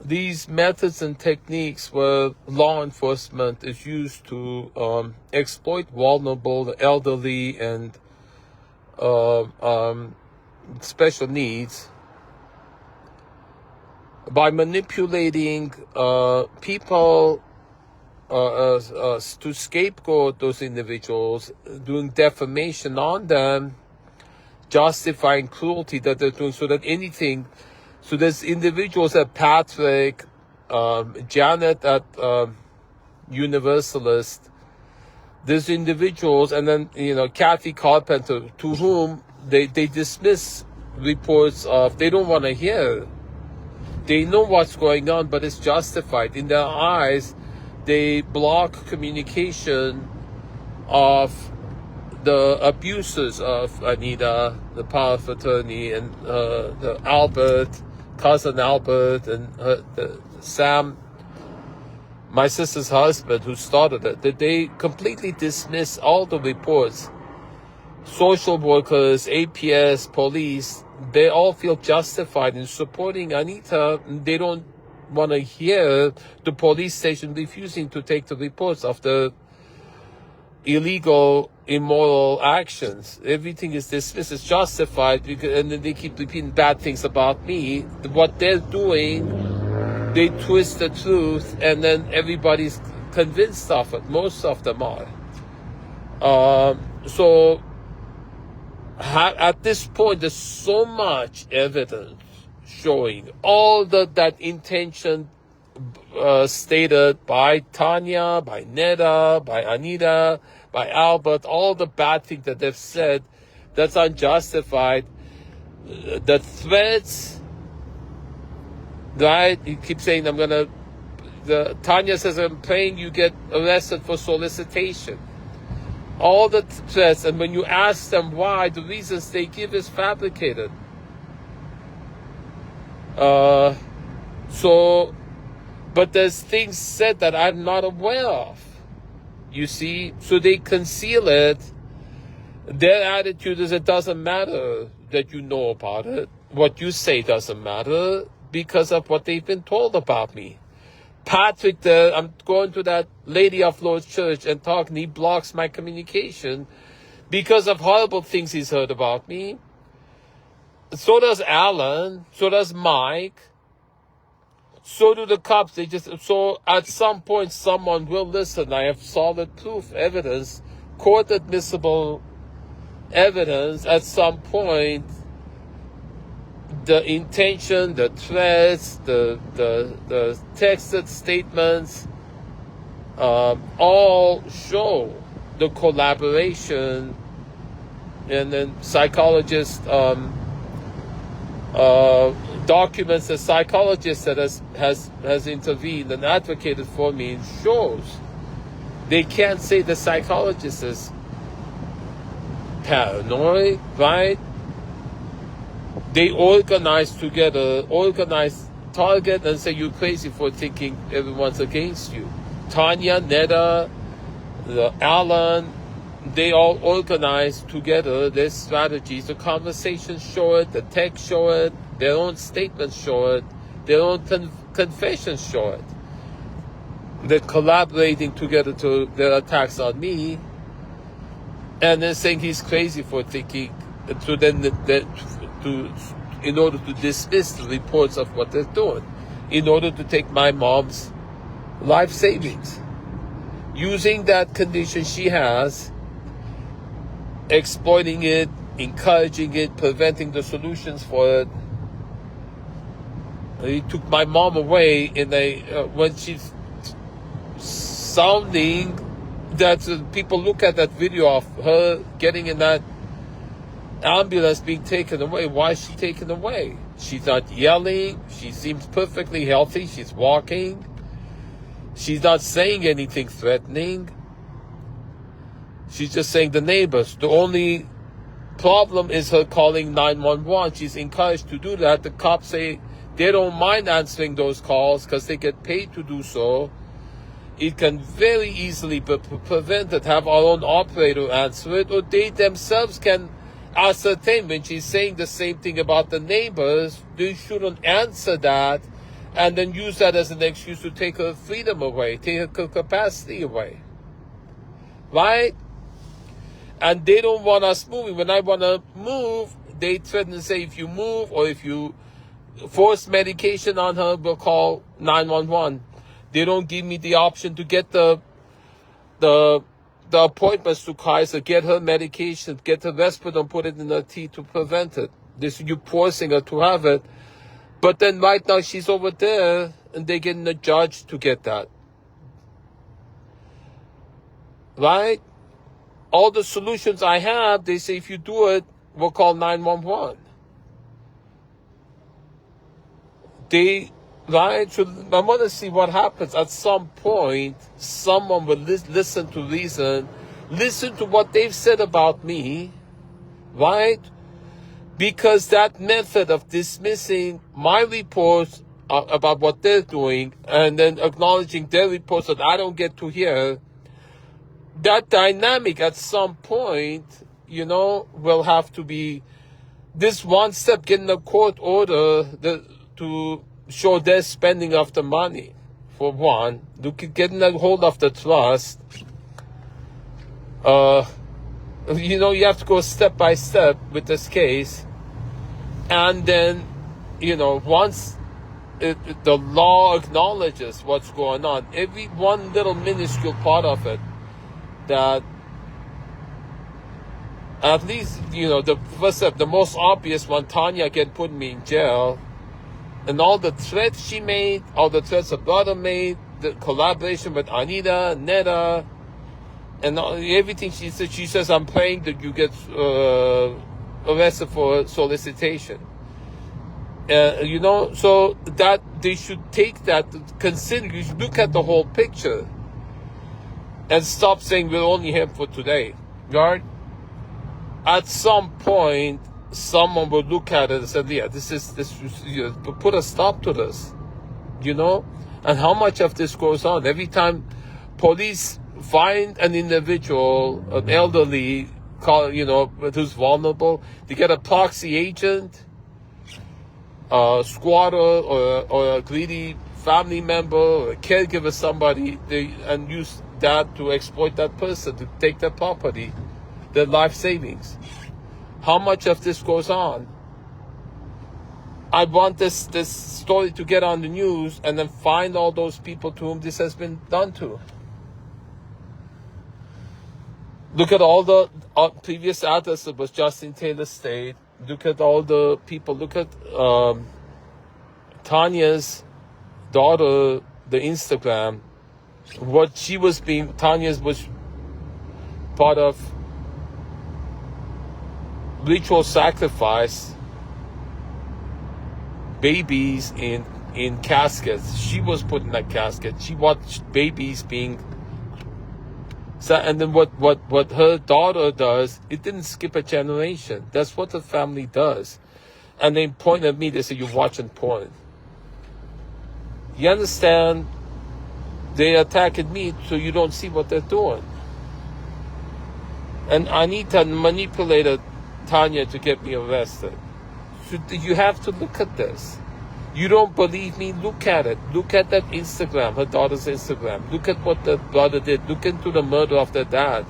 these methods and techniques where law enforcement is used to exploit vulnerable, elderly, and special needs by manipulating people to scapegoat those individuals, doing defamation on them, justifying cruelty that they're doing, so there's individuals at Patrick, Janet at Universalist, there's individuals, and then, Kathy Carpenter, to whom they dismiss reports of, they don't want to hear. They know what's going on, but it's justified. In their eyes, they block communication of the abusers of Anita, the power of attorney, and the cousin Albert, and Sam, my sister's husband, who started it. That they completely dismiss all the reports. Social workers, APS, police, they all feel justified in supporting Anita. They don't want to hear the police station refusing to take the reports of the illegal, immoral actions. Everything is dismissed, it's justified, and then they keep repeating bad things about me. What they're doing, they twist the truth, and then everybody's convinced of it. Most of them are. So at this point, there's so much evidence showing all that intention stated by Tanya, by Neda, by Anita, by Albert, all the bad things that they've said, that's unjustified. The threats, right? You keep saying, Tanya says, I'm praying you get arrested for solicitation. All the threats, and when you ask them why, the reasons they give is fabricated. But there's things said that I'm not aware of. You see? So they conceal it. Their attitude is, it doesn't matter that you know about it. What you say doesn't matter because of what they've been told about me. Patrick, I'm going to that Lady of Lord's Church and talking, he blocks my communication because of horrible things he's heard about me. So does Alan. So does Mike. So do the cops. So at some point, someone will listen. I have solid proof, evidence, court admissible evidence. At some point, the intention, the threats, the texted statements, all show the collaboration, and then psychologists, documents the psychologist that has intervened and advocated for me, and shows they can't say the psychologist is paranoid, right? They organize together, target, and say you're crazy for thinking everyone's against you. Tanya, Neda, Alan, they all organize together their strategies. The conversations show it, the text show it, their own statements show it, their own confessions show it. They're collaborating together to their attacks on me, and they're saying he's crazy for thinking, in order to dismiss the reports of what they're doing, in order to take my mom's life savings. Using that condition she has, exploiting it, encouraging it, preventing the solutions for it. He took my mom away when she's sounding that people look at that video of her getting in that ambulance being taken away. Why is she taken away? She's not yelling. She seems perfectly healthy. She's walking. She's not saying anything threatening. She's just saying the neighbors. The only problem is her calling 911. She's encouraged to do that. The cops say they don't mind answering those calls because they get paid to do so. It can very easily be prevented. Have our own operator answer it, or they themselves can ascertain when she's saying the same thing about the neighbors. They shouldn't answer that and then use that as an excuse to take her freedom away, take her capacity away. Right? And they don't want us moving. When I want to move, they threaten to say, if you move or if you force medication on her, we'll call 911. They don't give me the option to get the appointments to Kaiser, get her medication, get the Vesperone, put it in her tea to prevent it. This, you forcing her to have it. But then right now she's over there and they're getting a judge to get that. Right? All the solutions I have, they say if you do it, we'll call 911. Right? So I want to see what happens. At some point, someone will listen to reason, listen to what they've said about me, right? Because that method of dismissing my reports about what they're doing and then acknowledging their reports that I don't get to hear, that dynamic at some point, will have to be this one step, getting a court order to show their spending of the money, for one, getting a hold of the trust. You have to go step by step with this case. And then, once the law acknowledges what's going on, every one little minuscule part of it, that at least, the first step, the most obvious one, Tanya can put me in jail. And all the threats she made, all the threats her brother made, the collaboration with Anita, Netta, and everything she says, I'm praying that you get arrested for solicitation. So that they should take that, consider, you should look at the whole picture and stop saying we're only here for today. Right? At some point, someone will look at it and say, yeah, this put a stop to this, and how much of this goes on. Every time police find an individual, an elderly, who's vulnerable, they get a proxy agent, a squatter, or a greedy family member, or a caregiver, somebody, and use that to exploit that person, to take their property, their life savings. How much of this goes on? I want this story to get on the news and then find all those people to whom this has been done to. Look at all the previous address. It was Justin Taylor State. Look at all the people. Look at Tanya's daughter, the Instagram. What she was Tanya's was part of ritual sacrifice, babies in caskets. She was put in that casket. She watched babies being. And then what her daughter does, it didn't skip a generation. That's what the family does. And they point at me, they say, you're watching porn. You understand? They attacking me so you don't see what they're doing. And Anita manipulated Tanya to get me arrested. So you have to look at this. You don't believe me? Look at it. Look at that Instagram, her daughter's Instagram. Look at what the brother did. Look into the murder of their dad.